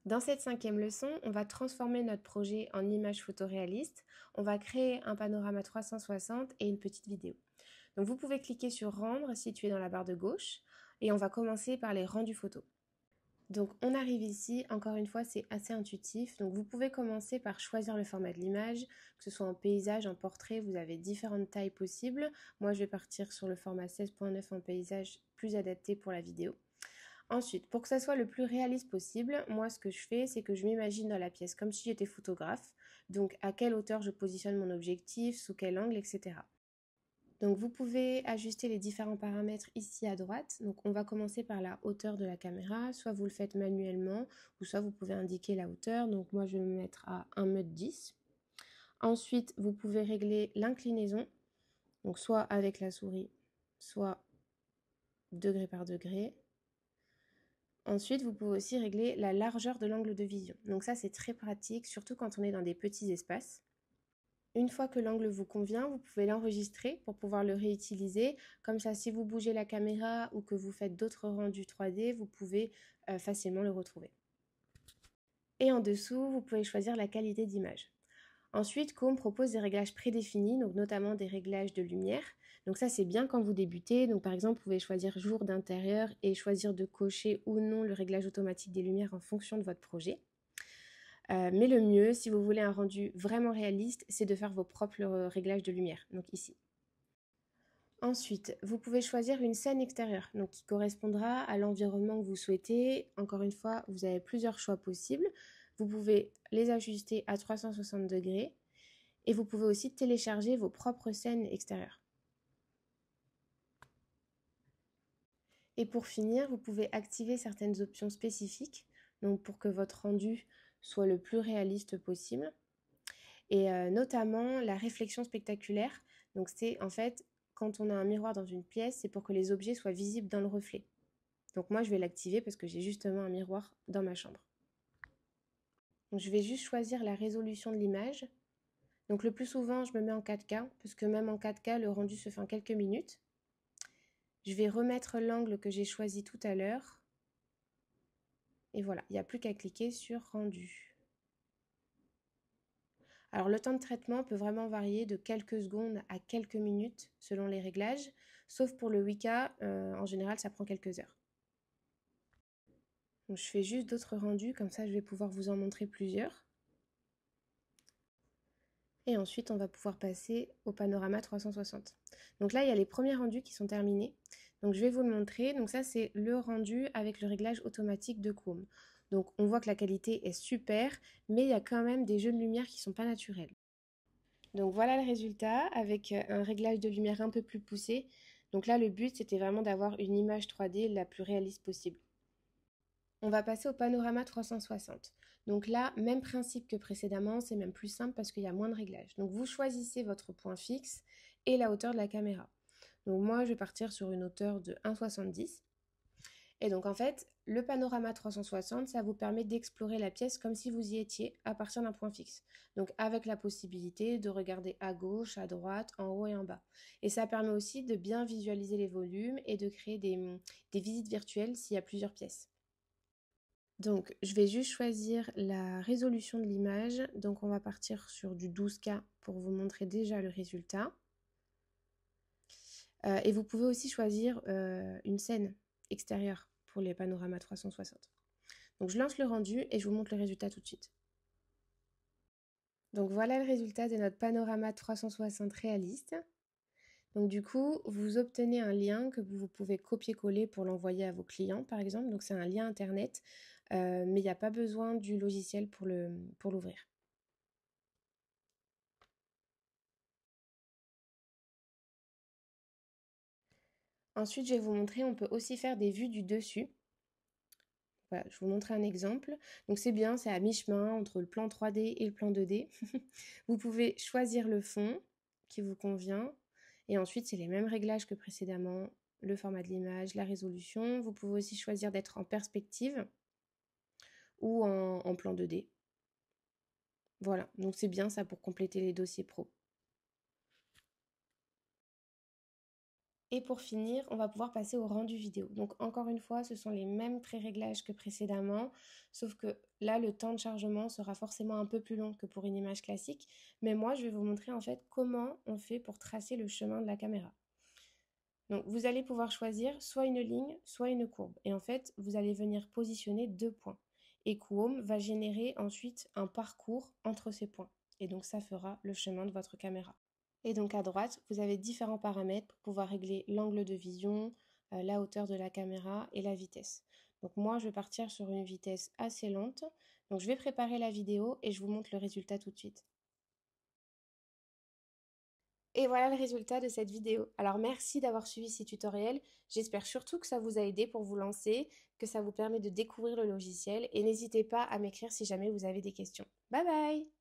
Dans cette 5e leçon, on va transformer notre projet en image photoréaliste. On va créer un panorama 360 et une petite vidéo. Donc vous pouvez cliquer sur Rendre situé dans la barre de gauche et on va commencer par les rendus photos. Donc on arrive ici, encore une fois c'est assez intuitif, donc vous pouvez commencer par choisir le format de l'image, que ce soit en paysage, en portrait, vous avez différentes tailles possibles. Moi je vais partir sur le format 16.9 en paysage, plus adapté pour la vidéo. Ensuite, pour que ça soit le plus réaliste possible, moi ce que je fais, c'est que je m'imagine dans la pièce comme si j'étais photographe, donc à quelle hauteur je positionne mon objectif, sous quel angle, etc. Donc vous pouvez ajuster les différents paramètres ici à droite. Donc on va commencer par la hauteur de la caméra, soit vous le faites manuellement, ou soit vous pouvez indiquer la hauteur. Donc moi je vais me mettre à 1,10 m. Ensuite, vous pouvez régler l'inclinaison, donc soit avec la souris, soit degré par degré. Ensuite, vous pouvez aussi régler la largeur de l'angle de vision. Donc ça, c'est très pratique, surtout quand on est dans des petits espaces. Une fois que l'angle vous convient, vous pouvez l'enregistrer pour pouvoir le réutiliser. Comme ça, si vous bougez la caméra ou que vous faites d'autres rendus 3D, vous pouvez facilement le retrouver. Et en dessous, vous pouvez choisir la qualité d'image. Ensuite, Chrome propose des réglages prédéfinis, donc notamment des réglages de lumière. Donc ça, c'est bien quand vous débutez. Donc par exemple, vous pouvez choisir jour d'intérieur et choisir de cocher ou non le réglage automatique des lumières en fonction de votre projet. Mais le mieux, si vous voulez un rendu vraiment réaliste, c'est de faire vos propres réglages de lumière, donc ici. Ensuite, vous pouvez choisir une scène extérieure, donc qui correspondra à l'environnement que vous souhaitez. Encore une fois, vous avez plusieurs choix possibles. Vous pouvez les ajuster à 360 degrés et vous pouvez aussi télécharger vos propres scènes extérieures. Et pour finir, vous pouvez activer certaines options spécifiques, donc pour que votre rendu soit le plus réaliste possible. Et notamment la réflexion spectaculaire. Donc c'est en fait, quand on a un miroir dans une pièce, c'est pour que les objets soient visibles dans le reflet. Donc moi, je vais l'activer parce que j'ai justement un miroir dans ma chambre. Donc je vais juste choisir la résolution de l'image. Donc le plus souvent, je me mets en 4K, parce que même en 4K, le rendu se fait en quelques minutes. Je vais remettre l'angle que j'ai choisi tout à l'heure. Et voilà, il n'y a plus qu'à cliquer sur Rendu. Alors le temps de traitement peut vraiment varier de quelques secondes à quelques minutes selon les réglages, sauf pour le 8K, en général ça prend quelques heures. Donc, je fais juste d'autres rendus, comme ça je vais pouvoir vous en montrer plusieurs. Et ensuite on va pouvoir passer au panorama 360. Donc là il y a les premiers rendus qui sont terminés, donc je vais vous le montrer. Donc ça c'est le rendu avec le réglage automatique de Chrome. Donc on voit que la qualité est super, mais il y a quand même des jeux de lumière qui ne sont pas naturels. Donc voilà le résultat avec un réglage de lumière un peu plus poussé. Donc là le but c'était vraiment d'avoir une image 3D la plus réaliste possible. On va passer au panorama 360. Donc là, même principe que précédemment, c'est même plus simple parce qu'il y a moins de réglages. Donc vous choisissez votre point fixe et la hauteur de la caméra. Donc moi, je vais partir sur une hauteur de 1,70. Et donc en fait, le panorama 360, ça vous permet d'explorer la pièce comme si vous y étiez à partir d'un point fixe. Donc avec la possibilité de regarder à gauche, à droite, en haut et en bas. Et ça permet aussi de bien visualiser les volumes et de créer des visites virtuelles s'il y a plusieurs pièces. Donc, je vais juste choisir la résolution de l'image. Donc, on va partir sur du 12K pour vous montrer déjà le résultat. Et vous pouvez aussi choisir une scène extérieure pour les panoramas 360. Donc, je lance le rendu et je vous montre le résultat tout de suite. Donc, voilà le résultat de notre panorama 360 réaliste. Donc du coup, vous obtenez un lien que vous pouvez copier-coller pour l'envoyer à vos clients, par exemple. Donc c'est un lien internet, mais il n'y a pas besoin du logiciel pour l'ouvrir. Ensuite, je vais vous montrer, on peut aussi faire des vues du dessus. Voilà, je vais vous montrer un exemple. Donc c'est bien, c'est à mi-chemin entre le plan 3D et le plan 2D. Vous pouvez choisir le fond qui vous convient. Et ensuite, c'est les mêmes réglages que précédemment. Le format de l'image, la résolution. Vous pouvez aussi choisir d'être en perspective ou en plan 2D. Voilà, donc c'est bien ça pour compléter les dossiers pro. Et pour finir, on va pouvoir passer au rendu vidéo. Donc encore une fois, ce sont les mêmes pré-réglages que précédemment, sauf que là, le temps de chargement sera forcément un peu plus long que pour une image classique. Mais moi, je vais vous montrer en fait comment on fait pour tracer le chemin de la caméra. Donc vous allez pouvoir choisir soit une ligne, soit une courbe. Et en fait, vous allez venir positionner 2 points. Et Kuom va générer ensuite un parcours entre ces points. Et donc ça fera le chemin de votre caméra. Et donc à droite, vous avez différents paramètres pour pouvoir régler l'angle de vision, la hauteur de la caméra et la vitesse. Donc moi, je vais partir sur une vitesse assez lente. Donc je vais préparer la vidéo et je vous montre le résultat tout de suite. Et voilà le résultat de cette vidéo. Alors merci d'avoir suivi ces tutoriels. J'espère surtout que ça vous a aidé pour vous lancer, que ça vous permet de découvrir le logiciel et n'hésitez pas à m'écrire si jamais vous avez des questions. Bye bye!